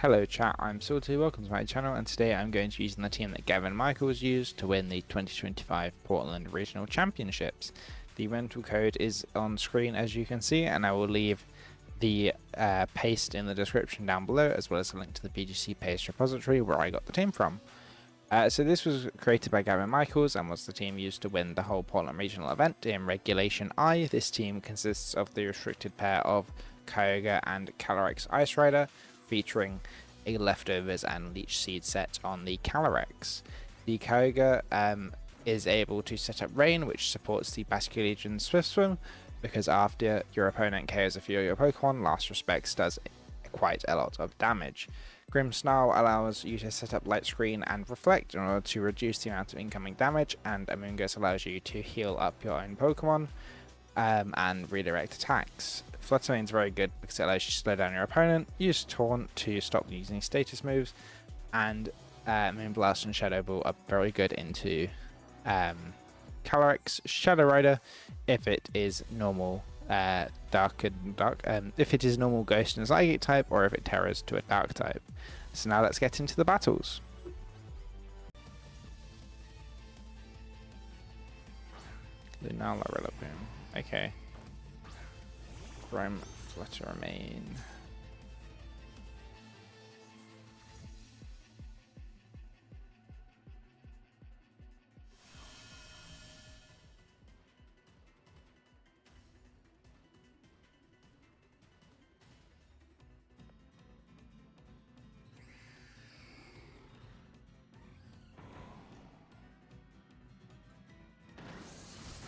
Hello chat, I'm Salty, welcome to my channel, and today I'm going to be using the team that Gavin Michaels used to win the 2025 Portland Regional Championships. The rental code is on screen as you can see, and I will leave the paste in the description down below, as well as a link to the VGC paste repository where I got the team from. So this was created by Gavin Michaels and was the team used to win the whole Portland Regional event in Regulation I. This team consists of the restricted pair of Kyogre and Calyrex Ice Rider, featuring a leftovers and leech seed set on the Calyrex. The Kyogre is able to set up rain, which supports the Basculegion Swift Swim, because after your opponent KOs a few of your Pokemon, Last Respects does quite a lot of damage. Grimmsnarl allows you to set up Light Screen and Reflect in order to reduce the amount of incoming damage, and Amoongus allows you to heal up your own Pokemon and redirect attacks. Flutter Mane is very good because it allows you to slow down your opponent, use Taunt to stop using status moves, and Moonblast and Shadow Ball are very good into Calyrex Shadow Rider if it is normal if it is normal Ghost and Zygarde type, or if it terrors to a Dark type. So now let's get into the battles. Lunala Rillaboom. Okay. Chrome Flutter Mane.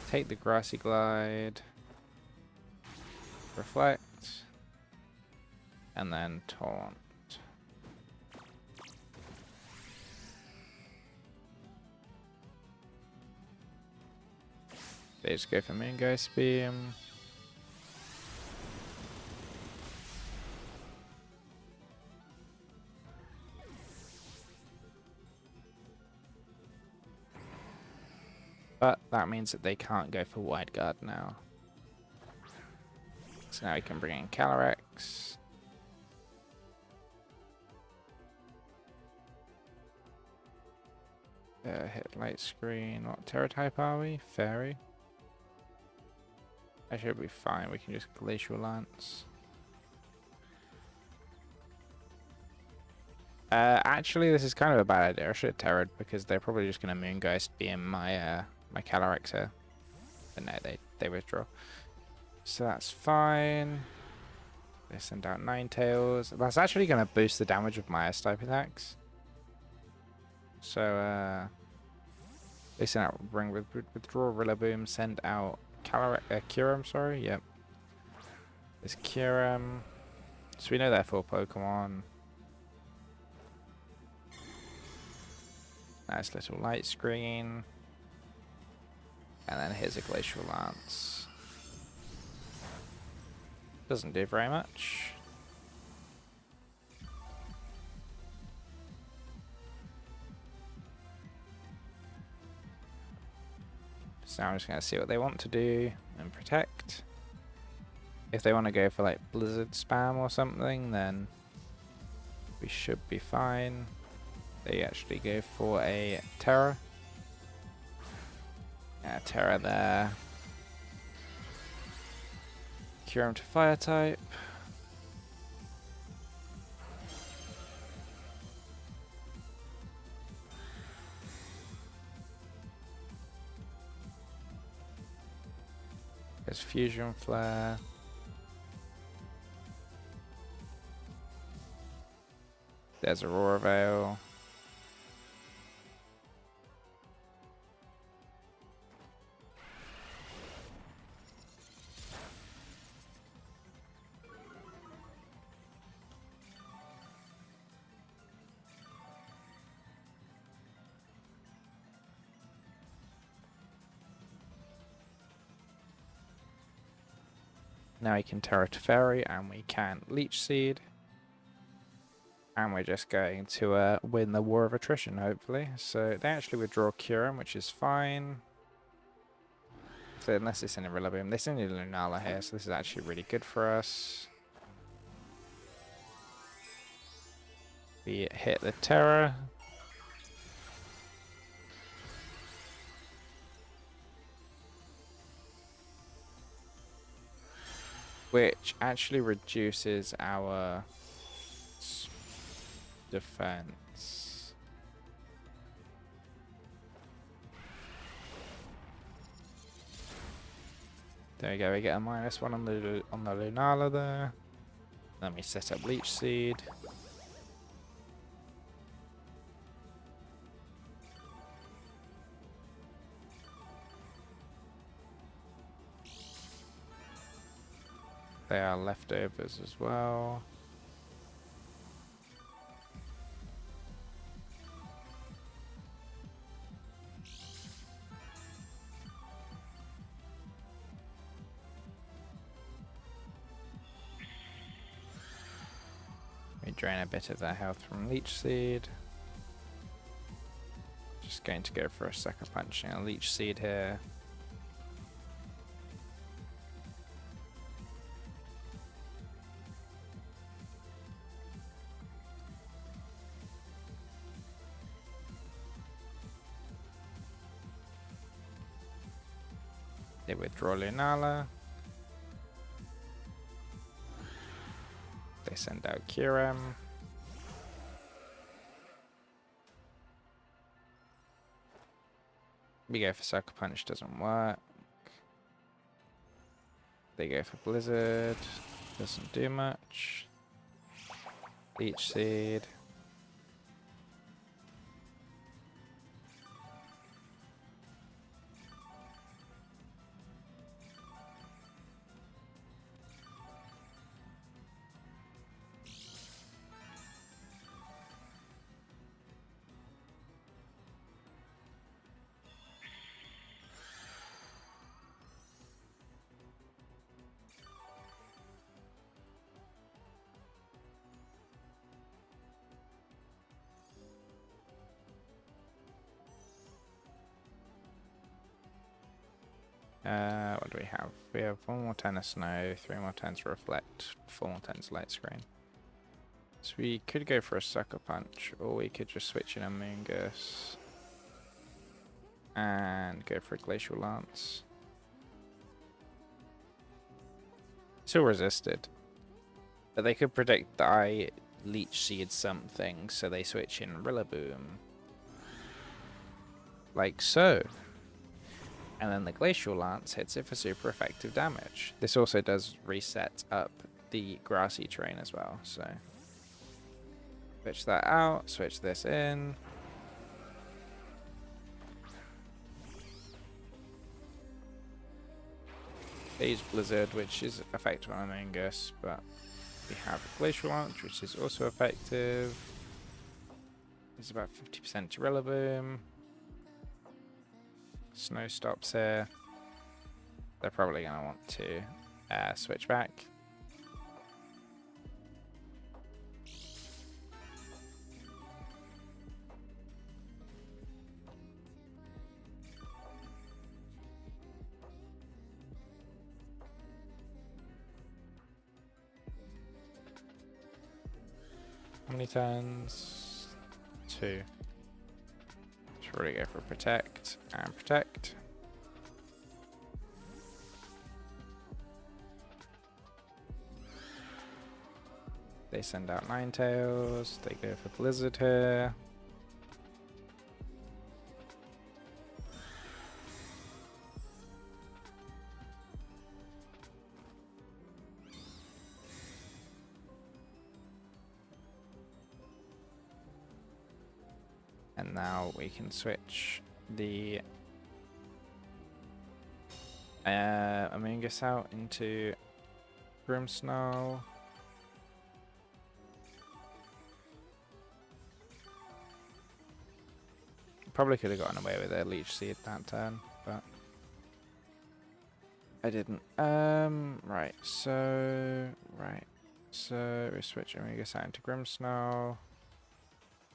Take the Grassy Glide, Reflect, and then Taunt. They just go for Moongeist Beam. But that means that they can't go for Wide Guard now. So now we can bring in Calyrex. Hit Light Screen. What Terra type are we? Fairy. I should be fine. We can just Glacial Lance. Actually, this is kind of a bad idea. I should have Terra'd because they're probably just going to Moongeist Beam my my Calyrex here. But no, they withdraw. So that's fine. They send out Ninetales. That's actually going to boost the damage of my S-type attacks. So they send out withdraw Rillaboom, send out Kyurem, sorry, yep. There's Kyurem. So we know they're 4 Pokemon. Nice little Light Screen. And then here's a Glacial Lance. Doesn't do very much. So now I'm just going to see what they want to do and protect. If they want to go for like Blizzard spam or something, then we should be fine. They actually go for a Terra. Yeah, Terra there. Kyurem to Fire type. There's Fusion Flare. There's Aurora Veil. Now we can Terra Teferi and we can Leech Seed. And we're just going to win the War of Attrition, hopefully. So they actually withdraw Kyurem, which is fine. So unless they send a Rillaboom. They send a Lunala here, so this is actually really good for us. We hit the Terror. Which actually reduces our defense. There we go, we get a -1 on the Lunala there. Then we set up Leech Seed. They are leftovers as well. We drain a bit of their health from Leech Seed. Just going to go for a Sucker Punch and a Leech Seed here. They withdraw Lunala. They send out Kyurem. We go for Sucker Punch, doesn't work. They go for Blizzard, doesn't do much. Leech Seed. What do we have? We have 1 more turn of Snow, 3 more turns Reflect, 4 more turns Light Screen. So we could go for a Sucker Punch, or we could just switch in Amoongus and go for a Glacial Lance. Still resisted. But they could predict that I Leech Seed something, so they switch in Rillaboom. Like so. And then the Glacial Lance hits it for super effective damage. This also does reset up the grassy terrain as well, so switch that out, switch this in. Age Blizzard, which is effective on Amoongus, but we have Glacial Launch, which is also effective. It's about 50% to Rillaboom. Snow stops here. They're probably going to want to switch back. How many turns? 2. Should really go for Protect and Protect. They send out Ninetales. They go for Blizzard here. And now we can switch the Amoongus out into Grimmsnarl. Probably could have gotten away with a Leech Seed that turn, but I didn't. Right, so we switch Amoongus out into Grimmsnarl.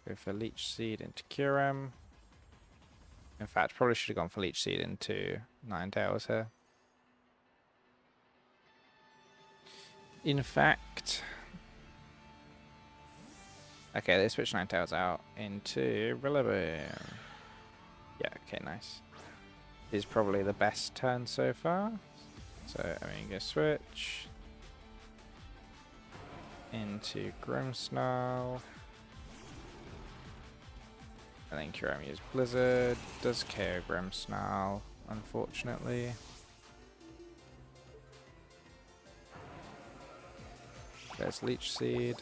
Go for Leech Seed into Kyurem. In fact, probably should have gone for Leech Seed into Ninetales here. In fact, Okay, they switched Ninetales out into Rillaboom. Yeah, okay, nice. This is probably the best turn so far. So Amoongus switch into Grimmsnarl. And then Kyogre use Blizzard. Does KO Grimmsnarl, unfortunately. There's Leech Seed.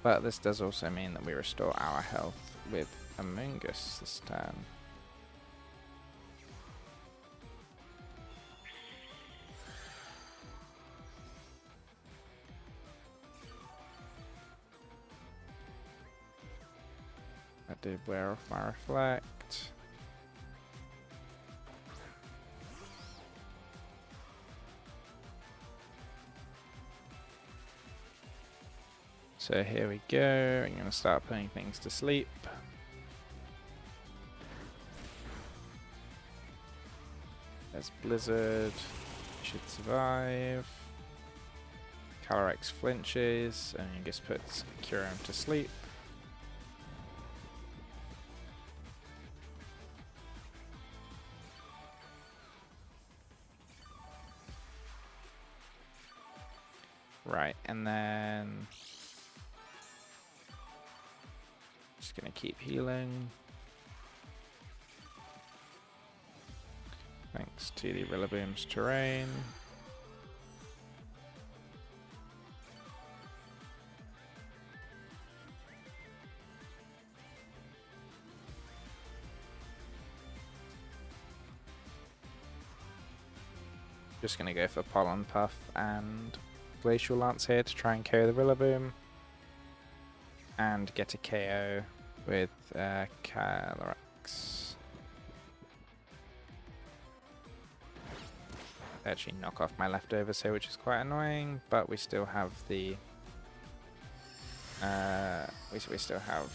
But this does also mean that we restore our health with Amoongus this turn. I did wear off my Reflect. So here we go, I'm going to start putting things to sleep. There's Blizzard, should survive. Calyrex flinches, and he just puts Kyogre to sleep. Right, and then just gonna keep healing. Thanks to the Rillaboom's terrain. Just gonna go for Pollen Puff and Glacial Lance here to try and KO the Rillaboom. And get a KO with Calyrex. Actually knock off my leftovers here, which is quite annoying, but we still have the we still have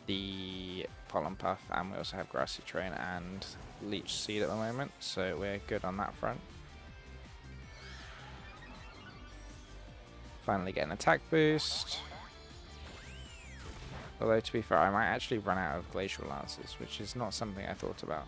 the Pollen Puff, and we also have Grassy Terrain and Leech Seed at the moment, so we're good on that front. Finally get an attack boost. Although to be fair, I might actually run out of Glacial Lances, which is not something I thought about.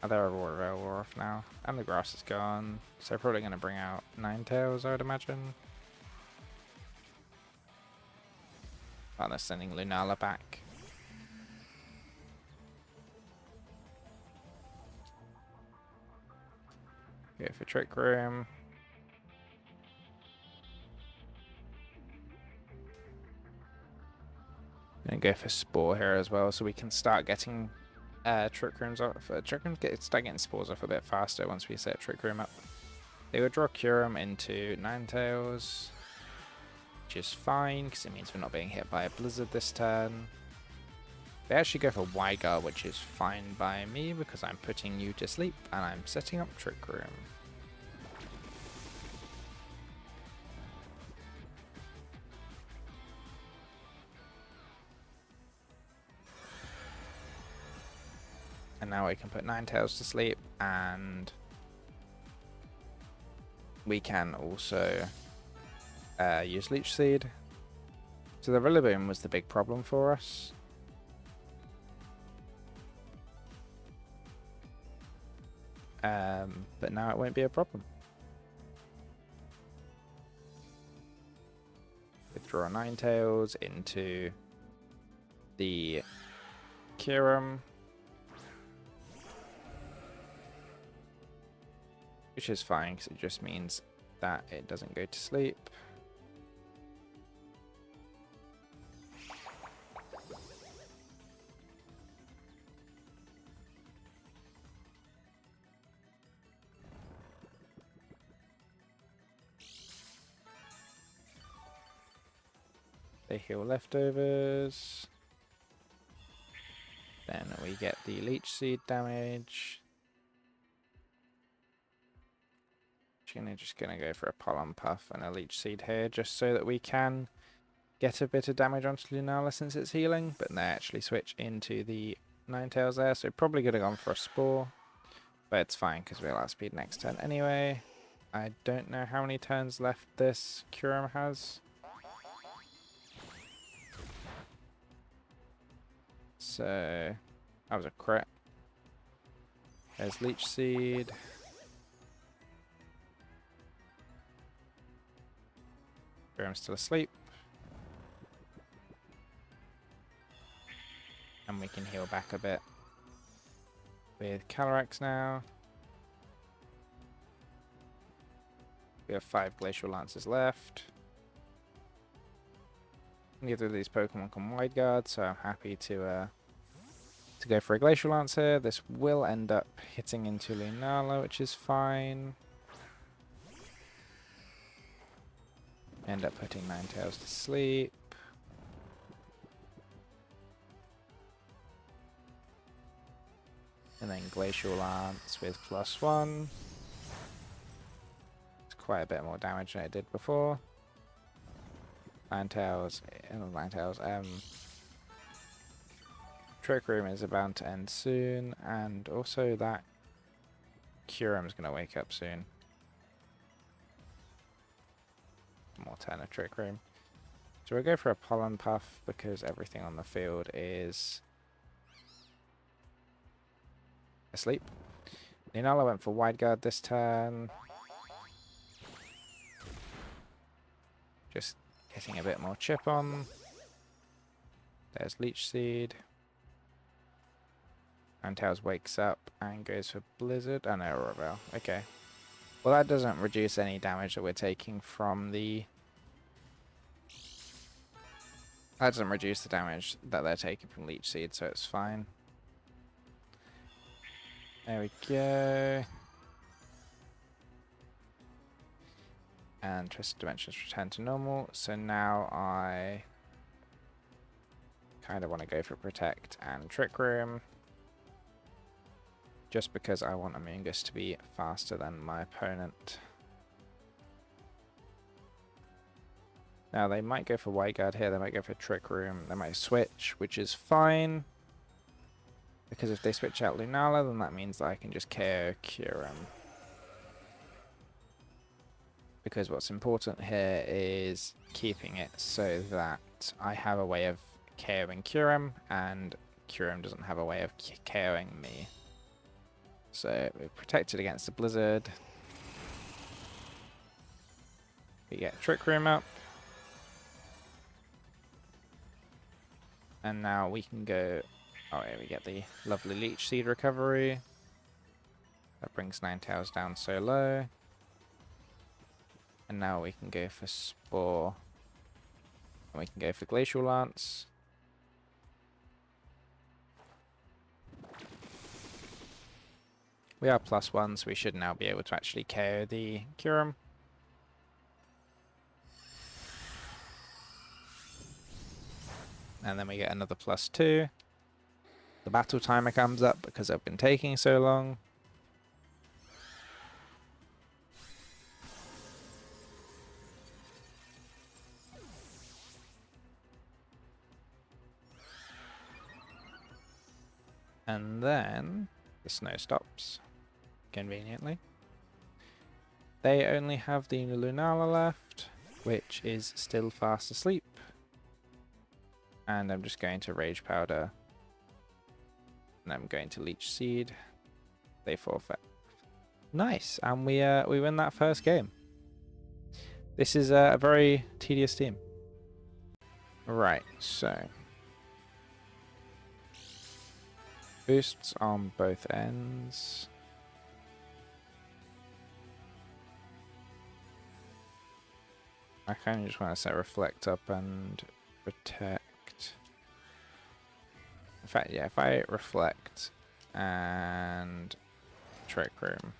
They're all off now, and the grass is gone, so probably going to bring out Ninetales, I would imagine. Oh, they're sending Lunala back. Go for Trick Room. Gonna go for Spore here as well, so we can start getting Trick Rooms off. Trick Rooms start getting spores off a bit faster once we set Trick Room up. They would draw Kyurem into Ninetales, which is fine because it means we're not being hit by a Blizzard this turn. They actually go for Wygar, which is fine by me because I'm putting you to sleep and I'm setting up Trick Room. And now we can put Ninetales to sleep, and we can also use Leech Seed. So the Rillaboom was the big problem for us. But now it won't be a problem. Withdraw Ninetales into the Kyurem, which is fine because it just means that it doesn't go to sleep. They heal leftovers. Then we get the Leech Seed damage. Just gonna go for a Pollen Puff and a Leech Seed here, just so that we can get a bit of damage onto Lunala since it's healing, but they actually switch into the Ninetales there, so probably could have gone for a Spore, but it's fine because we'll outspeed next turn anyway. I don't know how many turns left this Kyurem has. So, that was a crit. There's Leech Seed. Kyurem's still asleep. And we can heal back a bit with Calyrex now. We have 5 Glacial Lances left. Neither of these Pokemon can Wide Guard, so I'm happy to go for a Glacial Lance here. This will end up hitting into Lunala, which is fine. End up putting Ninetales to sleep. And then Glacial Lance with +1. It's quite a bit more damage than it did before. Ninetales, Trick Room is about to end soon, and also that Kyurem's going to wake up soon. More turn of Trick Room. So we'll go for a Pollen Puff because everything on the field is asleep. Lunala went for Wide Guard this turn. Just getting a bit more chip on. There's Leech Seed. Ninetales wakes up and goes for Blizzard. Oh no, Rebel. Okay. Well, that doesn't reduce any damage that we're taking from the... That doesn't reduce the damage that they're taking from Leech Seed, so it's fine. There we go. And Twisted Dimensions return to normal. So now I kind of want to go for Protect and Trick Room. Just because I want Amoongus to be faster than my opponent. Now they might go for Wide Guard here, they might go for Trick Room, they might switch, which is fine. Because if they switch out Lunala, then that means that I can just KO Kyurem. Because what's important here is keeping it so that I have a way of KOing Kyurem, and Kyurem doesn't have a way of KOing me. So we're protected against the Blizzard. We get Trick Room up. And now we can go... Oh yeah, we get the lovely Leech Seed recovery. That brings Ninetales down so low. And now we can go for Spore. And we can go for Glacial Lance. We are +1, so we should now be able to actually KO the Kyurem. And then we get another +2. The battle timer comes up because I've been taking so long. And then the snow stops, conveniently. They only have the Lunala left, which is still fast asleep. And I'm just going to Rage Powder. And I'm going to Leech Seed. They forfeit. Nice, and we win that first game. This is a very tedious team. Right, so boosts on both ends. I kind of just want to set Reflect up and Protect. In fact, yeah, if I Reflect and Trick Room.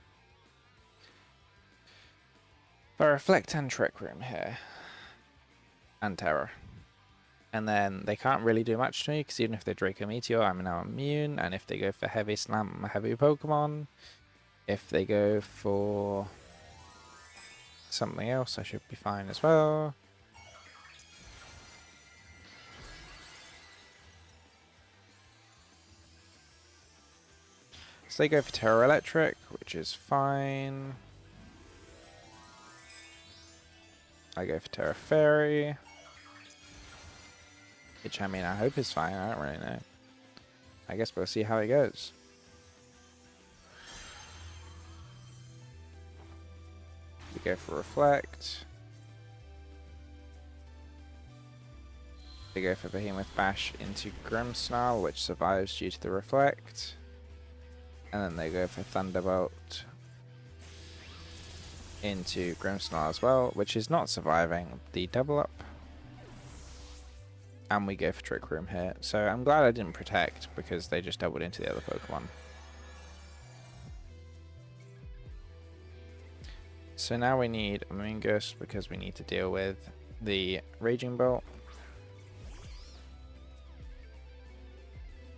If I Reflect and Trick Room here. And Terror. And then they can't really do much to me, because even if they Draco Meteor, I'm now immune. And if they go for Heavy Slam, I'm a heavy Pokemon. If they go for something else, I should be fine as well. So they go for Terra Electric, which is fine. I go for Terra Fairy, which I mean I hope is fine, I don't really know. I guess we'll see how it goes. We go for Reflect. They go for Behemoth Bash into Grimmsnarl, which survives due to the Reflect. And then they go for Thunderbolt into Grimmsnarl as well, which is not surviving the double up. And we go for Trick Room here. So I'm glad I didn't Protect, because they just doubled into the other Pokemon. So now we need Amoongus, because we need to deal with the Raging Bolt.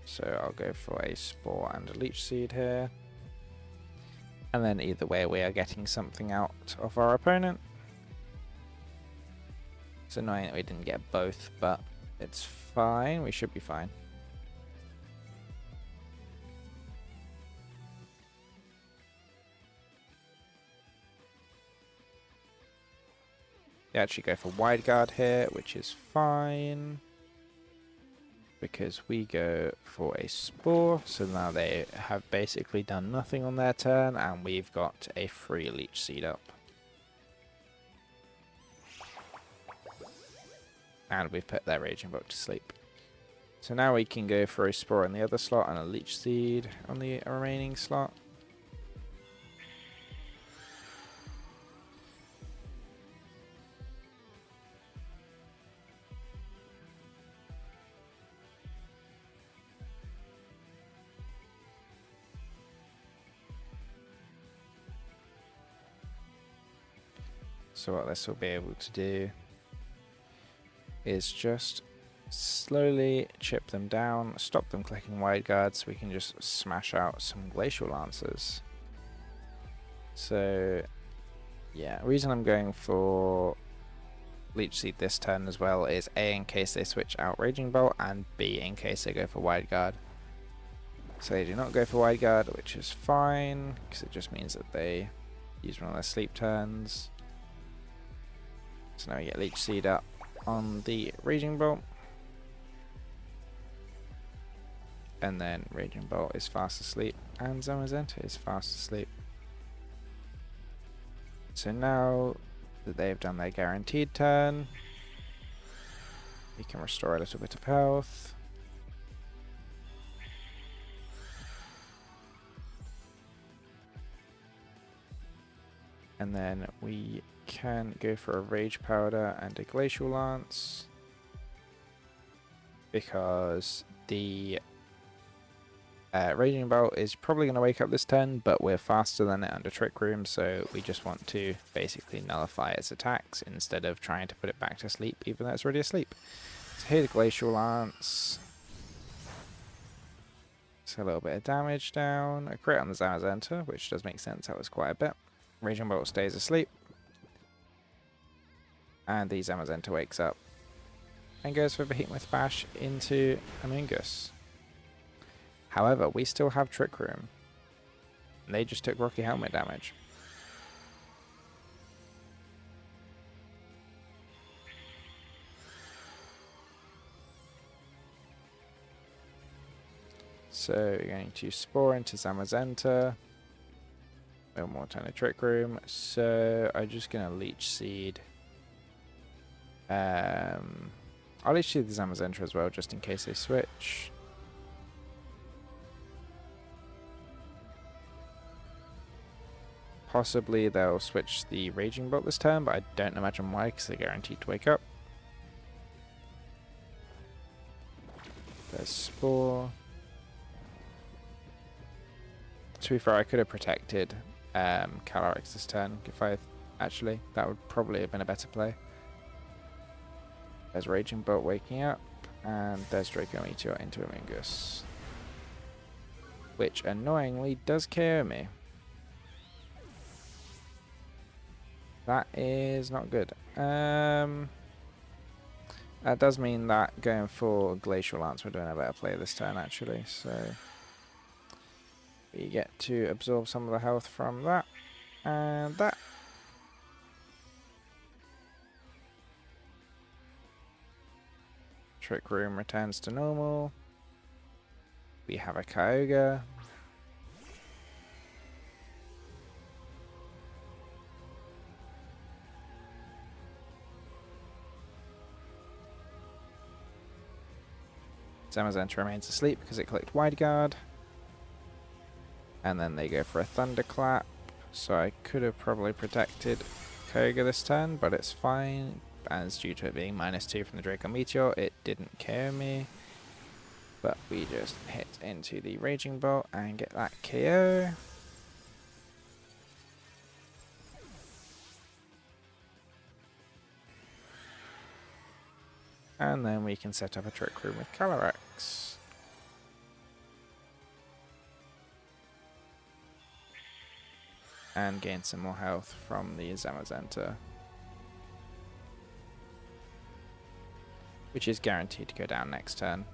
So I'll go for a Spore and a Leech Seed here. And then either way we are getting something out of our opponent. It's annoying that we didn't get both, but it's fine. We should be fine. They actually go for Wide Guard here, which is fine. Because we go for a Spore, so now they have basically done nothing on their turn, and we've got a free Leech Seed up. And we've put their Raging Bolt to sleep. So now we can go for a Spore in the other slot and a Leech Seed on the remaining slot. So what this will be able to do is just slowly chip them down, stop them clicking Wide Guard, so we can just smash out some Glacial Lancers. So yeah, the reason I'm going for Leech Seed this turn as well is A, in case they switch out Raging Bolt, and B, in case they go for Wide Guard. So they do not go for Wide Guard, which is fine, because it just means that they use one of their sleep turns. So now we get Leech Seed up on the Raging Bolt. And then Raging Bolt is fast asleep, and Zamazenta is fast asleep. So now that they've done their guaranteed turn, we can restore a little bit of health. And then we can go for a Rage Powder and a Glacial Lance, because the Raging Bolt is probably going to wake up this turn, but we're faster than it under Trick Room, so we just want to basically nullify its attacks instead of trying to put it back to sleep, even though it's already asleep. So here's Glacial Lance. So a little bit of damage down. A crit on the Zamazenta, which does make sense, that was quite a bit. Raging Bolt stays asleep. And the Zamazenta wakes up and goes for Behemoth Bash into Amoongus. However, we still have Trick Room. And they just took Rocky Helmet damage. So we're going to Spore into Zamazenta. No more turn of Trick Room. So I'm just going to Leech Seed. I'll Leech Seed the Zamazenta as well, just in case they switch. Possibly they'll switch the Raging Bolt this turn, but I don't imagine why, because they're guaranteed to wake up. There's Spore. To be fair, I could have protected Calyrex this turn, if I actually, that would probably have been a better play. There's Raging Bolt waking up, and there's Draco Meteor into Amoongus, which annoyingly does KO me. That is not good. That does mean that going for Glacial Lance, we're doing a better play this turn actually. So we get to absorb some of the health from that and that. Trick Room returns to normal. We have a Kyogre. Zamazenta remains asleep because it clicked Wide Guard. And then they go for a Thunderclap. So I could have probably protected Kyogre this turn, but it's fine. As due to it being -2 from the Draco Meteor, it didn't KO me. But we just hit into the Raging Bolt and get that KO. And then we can set up a Trick Room with Calyrex. And gain some more health from the Zamazenta, which is guaranteed to go down next turn.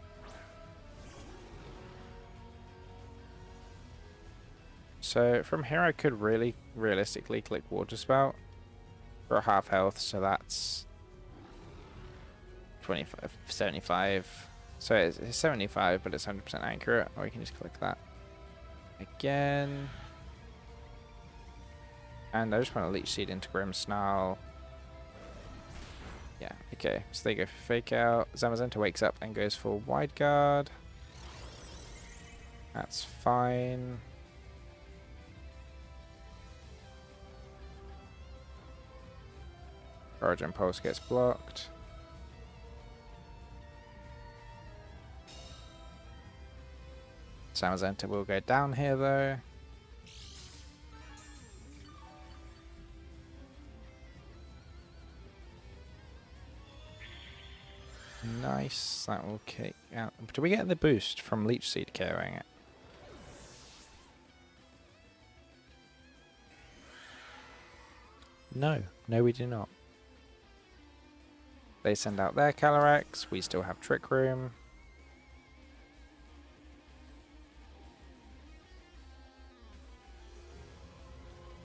So from here I could really realistically click Water Spout for a half health, so that's 25, 75. So it's 75, but it's 100% accurate, or you can just click that again. And I just want to Leech Seed into Grimmsnarl. Yeah, okay, so they go for Fake Out. Zamazenta wakes up and goes for Wide Guard. That's fine. Origin Pulse gets blocked. Zamazenta will go down here though. Nice, that will kick out. Do we get the boost from Leech Seed carrying it? No, we do not. They send out their Calyrex, we still have Trick Room.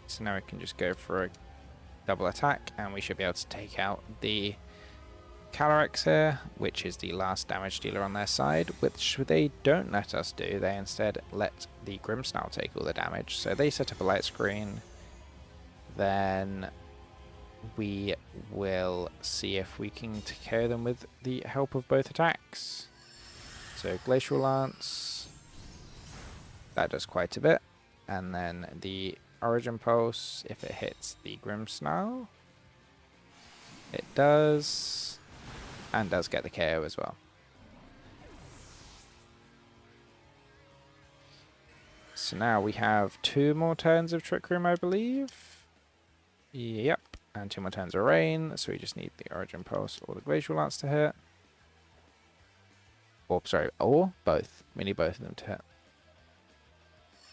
So now we can just go for a double attack and we should be able to take out the Calyrex here, which is the last damage dealer on their side, which they don't let us do. They instead let the Grimmsnarl take all the damage. So they set up a light screen. Then we will see if we can KO them with the help of both attacks. So Glacial Lance, that does quite a bit. And then the Origin Pulse, if it hits the Grimmsnarl, it does. And does get the KO as well. So now we have 2 more turns of Trick Room, I believe. Yep, and 2 more turns of Rain. So we just need the Origin Pulse or the Glacial Lance to hit. Or, sorry, or both. We need both of them to hit.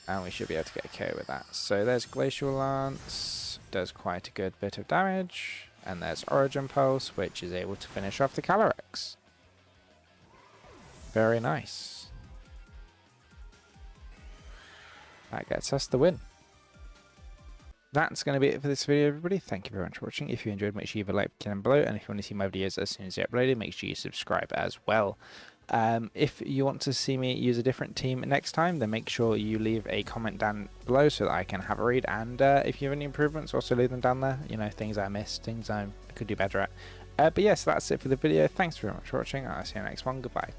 And we should be able to get a KO with that. So there's Glacial Lance. Does quite a good bit of damage. And there's Origin Pulse, which is able to finish off the Calyrex. Very nice. That gets us the win. That's going to be it for this video, everybody. Thank you very much for watching. If you enjoyed, make sure you leave a like down below. And if you want to see my videos as soon as they're uploaded, make sure you subscribe as well. If you want to see me use a different team next time, then make sure you leave a comment down below so that I can have a read. And if you have any improvements, also leave them down there. You know, things I missed, things I could do better at. But yes, that's it for the video. Thanks very much for watching. I'll see you next one. Goodbye.